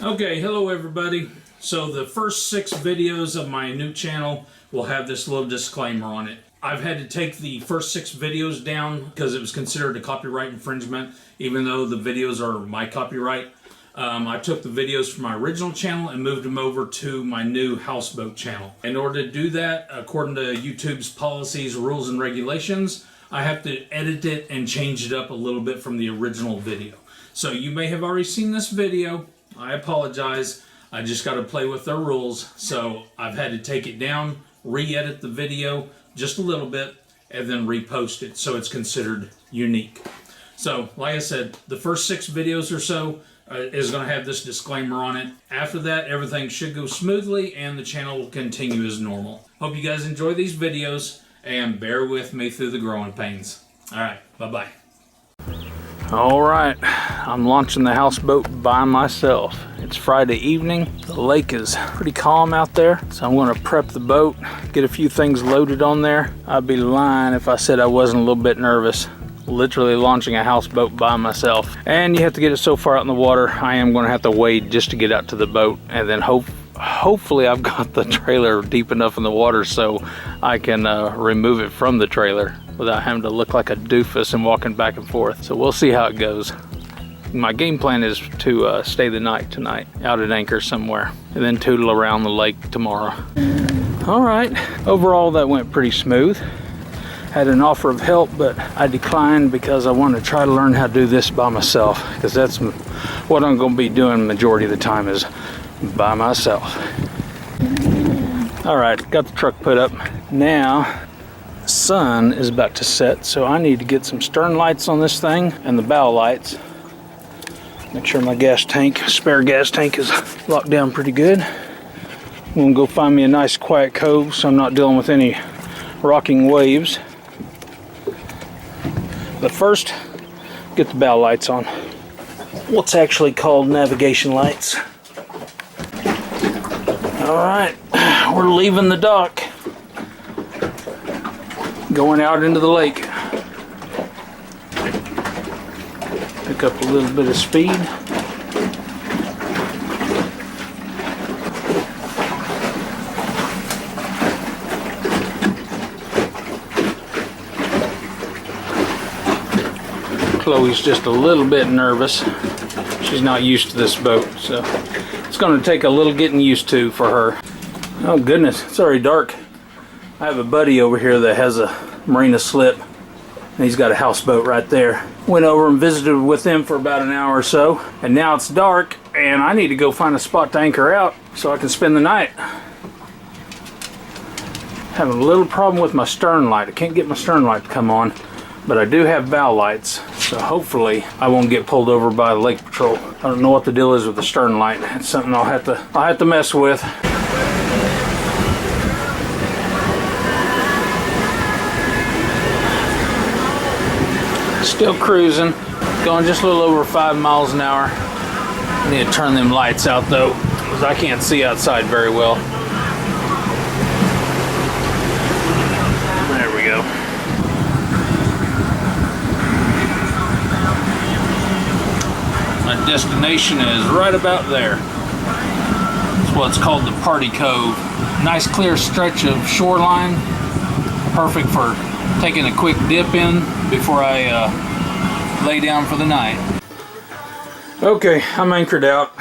Okay, hello everybody. So the first 6 videos of my new channel will have this little disclaimer on it. I've had to take the first 6 videos down because it was considered a copyright infringement, even though the videos are my copyright. I took the videos from my original channel and moved them over to my new houseboat channel. In order to do that, according to YouTube's policies, rules, and regulations, I have to edit it and change it up a little bit from the original video. So you may have already seen this video. I apologize. I just got to play with their rules. So I've had to take it down, re-edit the video just a little bit, and then repost it so it's considered unique. So like I said, the first 6 videos or so is going to have this disclaimer on it. After that, everything should go smoothly and the channel will continue as normal. Hope you guys enjoy these videos and bear with me through the growing pains. Alright, bye-bye. Alright, I'm launching the houseboat by myself. It's Friday evening. The lake is pretty calm out there, so I'm going to prep the boat, get a few things loaded on there. I'd be lying if I said I wasn't a little bit nervous. Literally launching a houseboat by myself. And you have to get it so far out in the water, I am going to have to wade just to get out to the boat, and then hopefully I've got the trailer deep enough in the water so I can remove it from the trailer without having to look like a doofus and walking back and forth. So we'll see how it goes. My game plan is to stay the night tonight out at anchor somewhere and then tootle around the lake tomorrow. All right, overall that went pretty smooth. Had an offer of help, but I declined because I want to try to learn how to do this by myself, because that's what I'm going to be doing the majority of the time, is by myself. All right, got the truck put up. Now the sun is about to set, so I need to get some stern lights on this thing and the bow lights. Make sure my spare gas tank is locked down pretty good. I'm gonna go find me a nice quiet cove so I'm not dealing with any rocking waves. But first, get the bow lights on. What's actually called navigation lights. All right, we're leaving the dock, going out into the lake. Pick up a little bit of speed. Chloe's just a little bit nervous. She's not used to this boat, so it's going to take a little getting used to for her. Oh goodness, it's already dark. I have a buddy over here that has a marina slip, and he's got a houseboat right there. Went over and visited with him for about an hour or so, and now it's dark and I need to go find a spot to anchor out so I can spend the night. Having a little problem with my stern light. I can't get my stern light to come on, but I do have bow lights, so hopefully I won't get pulled over by the lake patrol. I don't know what the deal is with the stern light. It's something I'll have to mess with. Still cruising, going just a little over 5 miles an hour. I need to turn them lights out though, because I can't see outside very well. There we go. My destination is right about there. It's what's called the Party Cove. Nice clear stretch of shoreline, perfect for taking a quick dip in before I lay down for the night. Okay, I'm anchored out.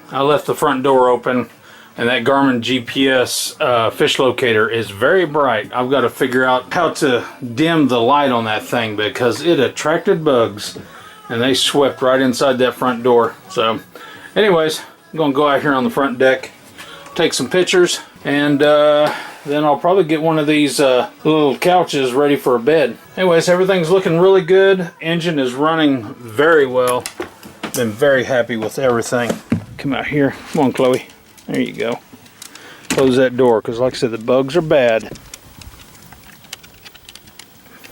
I left the front door open, and that Garmin GPS fish locator is very bright. I've got to figure out how to dim the light on that thing because it attracted bugs and they swept right inside that front door. So anyways, I'm gonna go out here on the front deck, take some pictures, and then I'll probably get one of these little couches ready for a bed. Anyways, everything's looking really good. Engine is running very well. Been very happy with everything. Come out here. Come on, Chloe. There you go. Close that door, because like I said, the bugs are bad.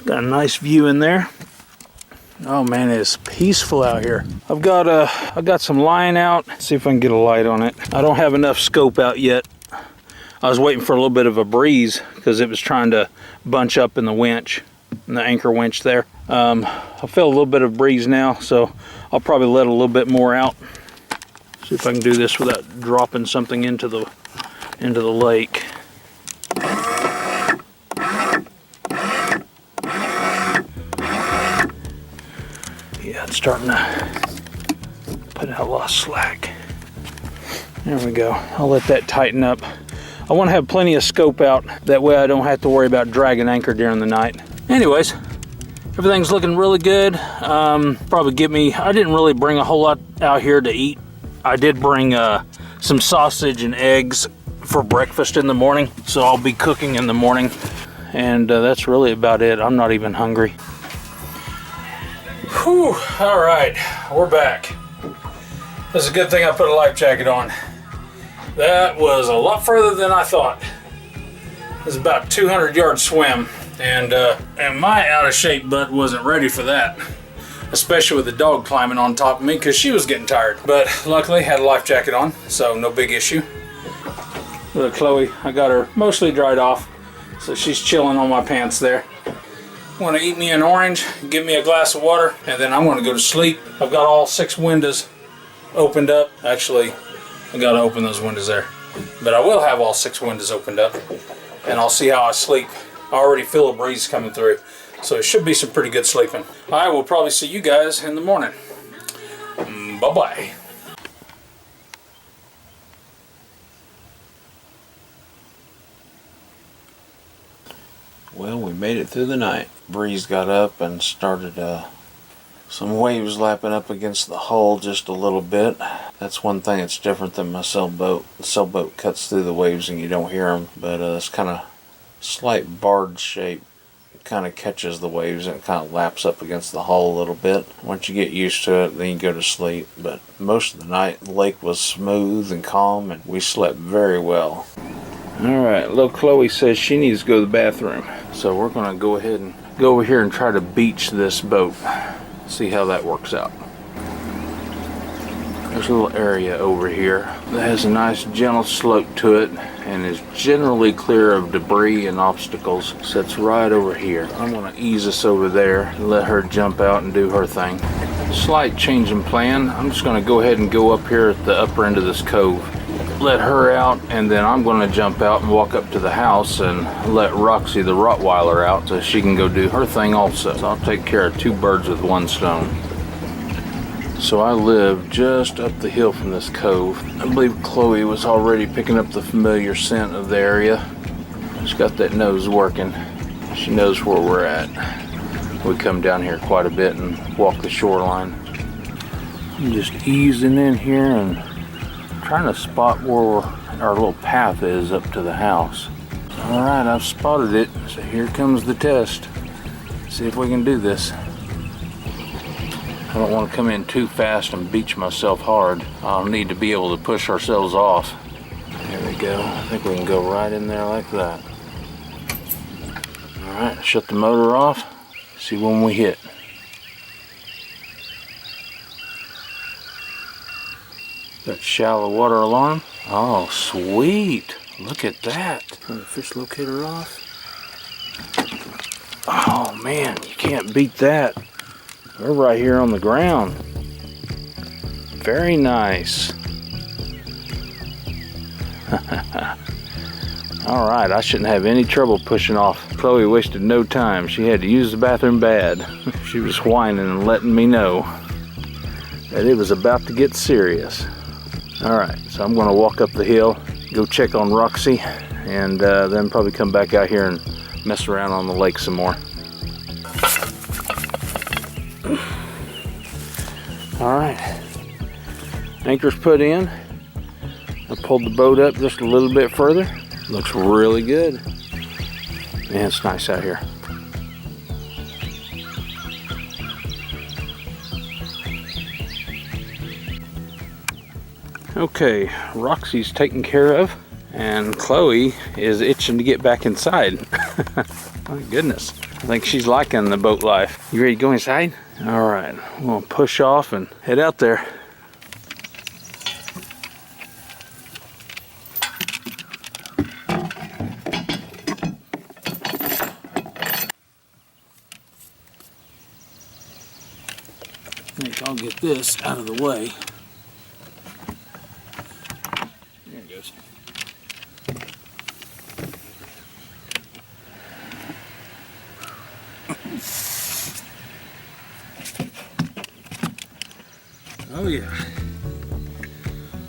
Got a nice view in there. Oh man, it is peaceful out here. I've got some line out. Let's see if I can get a light on it. I don't have enough scope out yet. I was waiting for a little bit of a breeze because it was trying to bunch up in the winch, in the anchor winch there. I feel a little bit of breeze now, so I'll probably let a little bit more out. See if I can do this without dropping something into the lake. Yeah, it's starting to put out a lot of slack. There we go. I'll let that tighten up. I want to have plenty of scope out. That way I don't have to worry about dragging anchor during the night. Anyways, everything's looking really good. Probably get me, I didn't really bring a whole lot out here to eat. I did bring some sausage and eggs for breakfast in the morning. So I'll be cooking in the morning. And that's really about it. I'm not even hungry. Whew, all right, we're back. This is a good thing I put a life jacket on. That was a lot further than I thought. It was about a 200-yard swim, and my out-of-shape butt wasn't ready for that, especially with the dog climbing on top of me because she was getting tired. But luckily, had a life jacket on, so no big issue. Look, Chloe, I got her mostly dried off, so she's chilling on my pants there. Want to eat me an orange, give me a glass of water, and then I'm going to go to sleep. I've got all 6 windows opened up. Actually, I gotta open those windows there. But I will have all 6 windows opened up, and I'll see how I sleep. I already feel a breeze coming through, so it should be some pretty good sleeping. I will probably see you guys in the morning. Bye-bye. Well, we made it through the night. Breeze got up and started some waves lapping up against the hull just a little bit. That's one thing that's different than my sailboat. The sailboat cuts through the waves and you don't hear them, but it's kind of slight barred shape. It kind of catches the waves and it kind of laps up against the hull a little bit. Once you get used to it, then you go to sleep. But most of the night, the lake was smooth and calm, and we slept very well. Alright, little Chloe says she needs to go to the bathroom. So we're going to go ahead and go over here and try to beach this boat. See how that works out. There's a little area over here that has a nice gentle slope to it and is generally clear of debris and obstacles. Sits right over here. I'm going to ease us over there and let her jump out and do her thing. Slight change in plan. I'm just going to go ahead and go up here at the upper end of this cove. Let her out, and then I'm going to jump out and walk up to the house and let Roxy the Rottweiler out so she can go do her thing also. So I'll take care of 2 birds with 1 stone. So I live just up the hill from this cove. I believe Chloe was already picking up the familiar scent of the area. She's got that nose working. She knows where we're at. We come down here quite a bit and walk the shoreline. I'm just easing in here and trying to spot where our little path is up to the house. Alright, I've spotted it, so here comes the test. See if we can do this. I don't want to come in too fast and beach myself hard. I'll need to be able to push ourselves off. There we go. I think we can go right in there like that. Alright, shut the motor off. See when we hit. That shallow water alarm. Oh, sweet. Look at that. Turn the fish locator off. Oh man, you can't beat that. We're right here on the ground. Very nice. Alright, I shouldn't have any trouble pushing off. Chloe wasted no time. She had to use the bathroom bad. She was whining and letting me know that it was about to get serious. Alright, so I'm going to walk up the hill, go check on Roxy, and then probably come back out here and mess around on the lake some more. Alright, anchor's put in. I pulled the boat up just a little bit further. Looks really good. Man, it's nice out here. Okay, Roxy's taken care of, and Chloe is itching to get back inside. My goodness, I think she's liking the boat life. You ready to go inside? All right, we'll push off and head out there. I think I'll get this out of the way. goes. Oh yeah,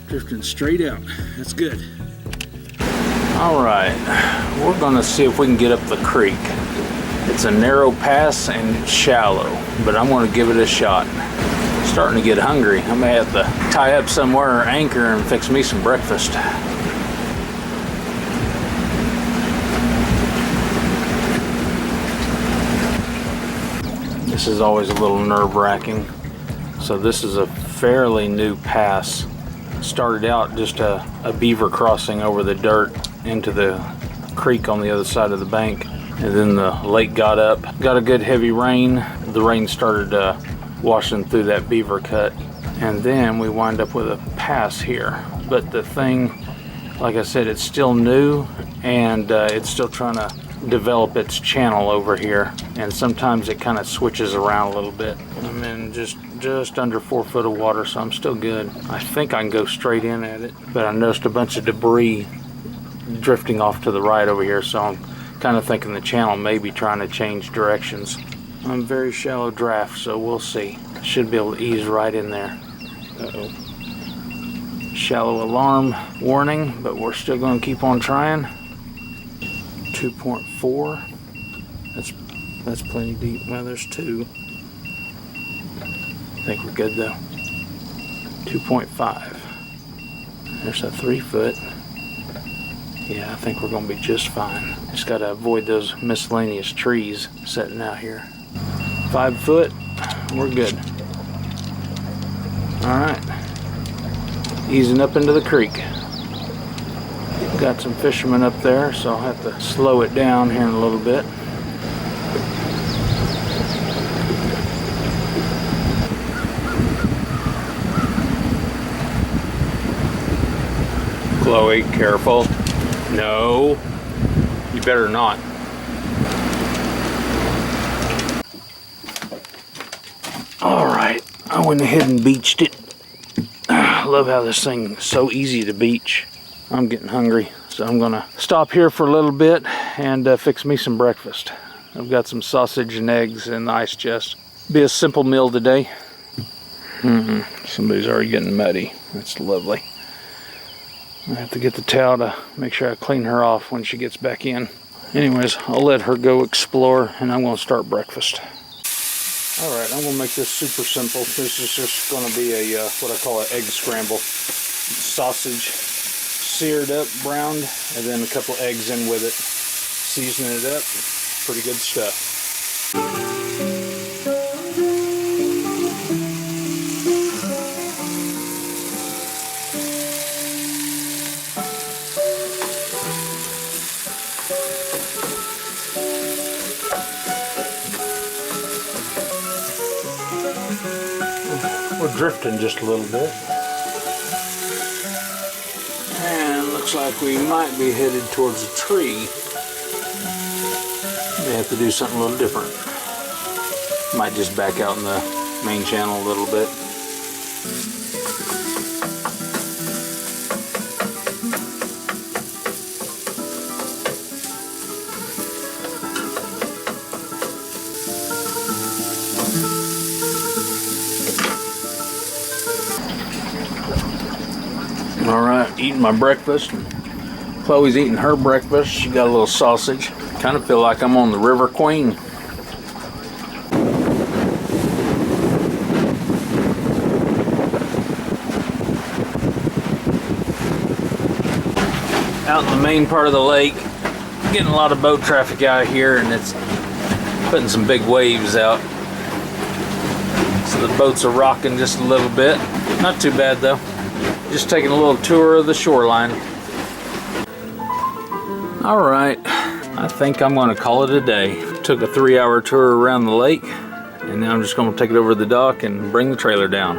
drifting straight out. That's good. All right, we're gonna see if we can get up the creek. It's a narrow pass and it's shallow, but I'm gonna give it a shot. Starting to get hungry. I may have to tie up somewhere or anchor and fix me some breakfast. This is always a little nerve-wracking. So this is a fairly new pass. Started out just a beaver crossing over the dirt into the creek on the other side of the bank, and then the lake got up. Got a good heavy rain. The rain started washing through that beaver cut, and then we wind up with a pass here. But the thing, like I said, it's still new, and it's still trying to develop its channel over here, and sometimes it kind of switches around a little bit. I'm in just under 4 foot of water, so I'm still good. I think I can go straight in at it, but I noticed a bunch of debris drifting off to the right over here, so I'm kind of thinking the channel may be trying to change directions. I'm very shallow draft, so we'll see. Should be able to ease right in there. Uh-oh. Shallow alarm warning, but we're still going to keep on trying. 2.4. That's plenty deep. Well, there's 2. I think we're good though. 2.5. There's a 3 foot. Yeah, I think we're going to be just fine. Just got to avoid those miscellaneous trees sitting out here. 5 foot, we're good. Alright, easing up into the creek. Got some fishermen up there, so I'll have to slow it down here in a little bit. Chloe, careful. No, you better not. Alright, I went ahead and beached it. I love how this thing is so easy to beach. I'm getting hungry, so I'm gonna stop here for a little bit and fix me some breakfast. I've got some sausage and eggs in the ice chest. Be a simple meal today. Somebody's already getting muddy. That's lovely. I have to get the towel to make sure I clean her off when she gets back in. Anyways, I'll let her go explore, and I'm gonna start breakfast. Alright, I'm going to make this super simple. This is just going to be a, what I call an egg scramble. Sausage, seared up, browned, and then a couple eggs in with it. Seasoning it up, pretty good stuff. We're drifting just a little bit. And looks like we might be headed towards a tree. May have to do something a little different. Might just back out in the main channel a little bit. Alright, eating my breakfast. Chloe's eating her breakfast. She got a little sausage. Kind of feel like I'm on the River Queen. Out in the main part of the lake, getting a lot of boat traffic out here, and it's putting some big waves out. So the boats are rocking just a little bit. Not too bad though. Just taking a little tour of the shoreline. Alright, I think I'm going to call it a day. Took a 3-hour tour around the lake, and now I'm just going to take it over to the dock and bring the trailer down.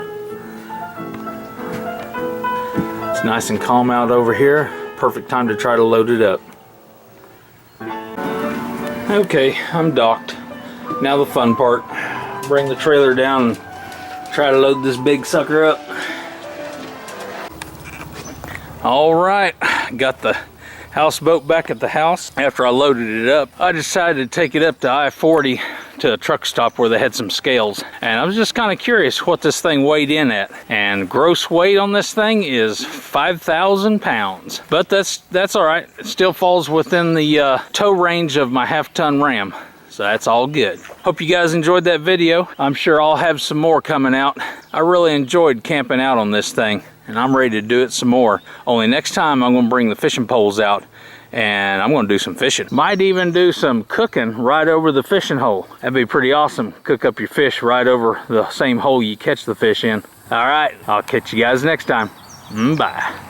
It's nice and calm out over here. Perfect time to try to load it up. Okay, I'm docked. Now the fun part. Bring the trailer down and try to load this big sucker up. All right, got the houseboat back at the house. After I loaded it up, I decided to take it up to I-40 to a truck stop where they had some scales. And I was just kind of curious what this thing weighed in at. And gross weight on this thing is 5,000 pounds. But that's all right. It still falls within the tow range of my half-ton Ram. So that's all good. Hope you guys enjoyed that video. I'm sure I'll have some more coming out. I really enjoyed camping out on this thing, and I'm ready to do it some more. Only next time I'm gonna bring the fishing poles out and I'm gonna do some fishing. Might even do some cooking right over the fishing hole. That'd be pretty awesome. Cook up your fish right over the same hole you catch the fish in. All right, I'll catch you guys next time. Bye.